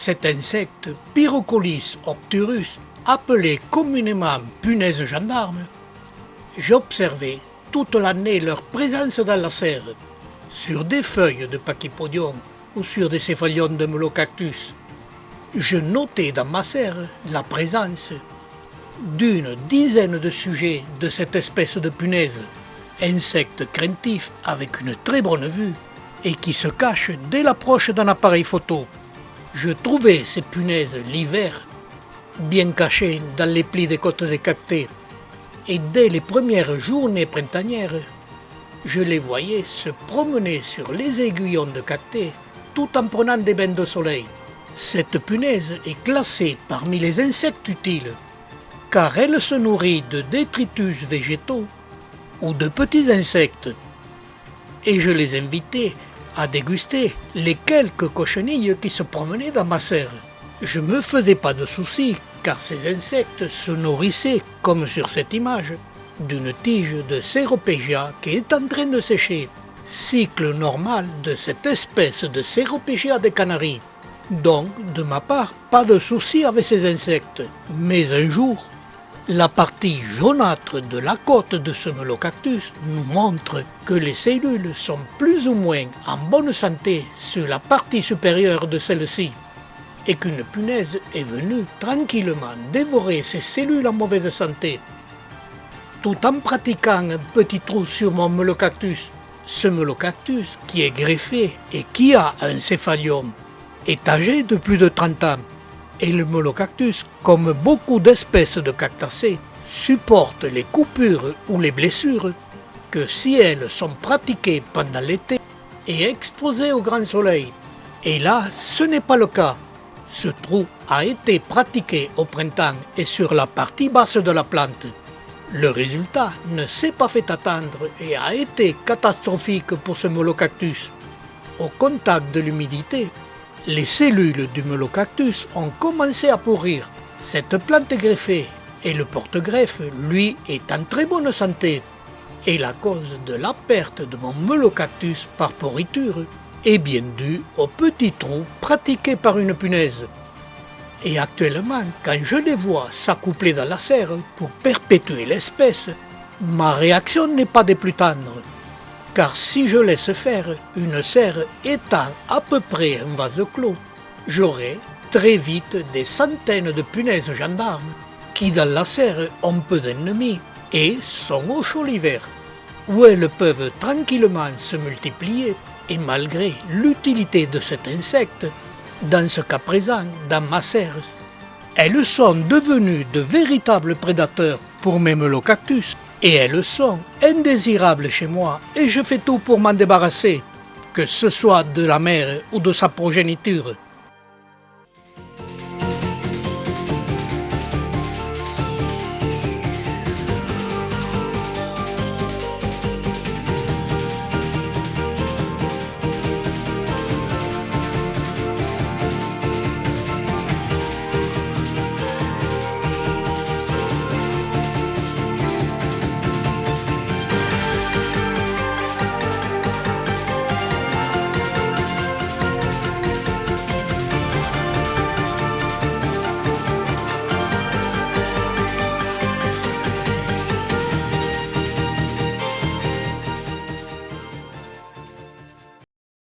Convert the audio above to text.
Cet insecte, Pyrocolis obturus, appelé communément punaise gendarme, j'observais toute l'année leur présence dans la serre, sur des feuilles de Pachypodium ou sur des céphaliones de Melocactus. Je notais dans ma serre la présence d'une dizaine de sujets de cette espèce de punaise, insecte craintif avec une très bonne vue et qui se cache dès l'approche d'un appareil photo. Je trouvais ces punaises l'hiver bien cachées dans les plis des côtes des cactées, et dès les premières journées printanières, je les voyais se promener sur les aiguillons de cactées tout en prenant des bains de soleil. Cette punaise est classée parmi les insectes utiles, car elle se nourrit de détritus végétaux ou de petits insectes, et je les invitais à déguster les quelques cochenilles qui se promenaient dans ma serre. Je ne me faisais pas de soucis, car ces insectes se nourrissaient, comme sur cette image, d'une tige de Ceropegia qui est en train de sécher, cycle normal de cette espèce de Ceropegia des Canaries. Donc, de ma part, pas de soucis avec ces insectes. Mais un jour, la partie jaunâtre de la côte de ce Melocactus nous montre que les cellules sont plus ou moins en bonne santé sur la partie supérieure de celle-ci, et qu'une punaise est venue tranquillement dévorer ces cellules en mauvaise santé, tout en pratiquant un petit trou sur mon Melocactus. Ce Melocactus, qui est greffé et qui a un céphalium, est âgé de plus de 30 ans. Et le Melocactus, comme beaucoup d'espèces de cactacées, supporte les coupures ou les blessures que si elles sont pratiquées pendant l'été et exposées au grand soleil. Et là, ce n'est pas le cas. Ce trou a été pratiqué au printemps et sur la partie basse de la plante. Le résultat ne s'est pas fait attendre et a été catastrophique pour ce Melocactus. Au contact de l'humidité, les cellules du Melocactus ont commencé à pourrir. Cette plante est greffée et le porte-greffe, lui, est en très bonne santé. Et la cause de la perte de mon Melocactus par pourriture est bien due au petit trou pratiqué par une punaise. Et actuellement, quand je les vois s'accoupler dans la serre pour perpétuer l'espèce, ma réaction n'est pas des plus tendres. Car si je laisse faire, une serre étant à peu près un vase clos, j'aurai très vite des centaines de punaises gendarmes qui dans la serre ont peu d'ennemis et sont au chaud l'hiver, où elles peuvent tranquillement se multiplier et malgré l'utilité de cet insecte, dans ce cas présent, dans ma serre, elles sont devenues de véritables prédateurs pour mes Melocactus. Et elles sont indésirables chez moi et je fais tout pour m'en débarrasser, que ce soit de la mère ou de sa progéniture.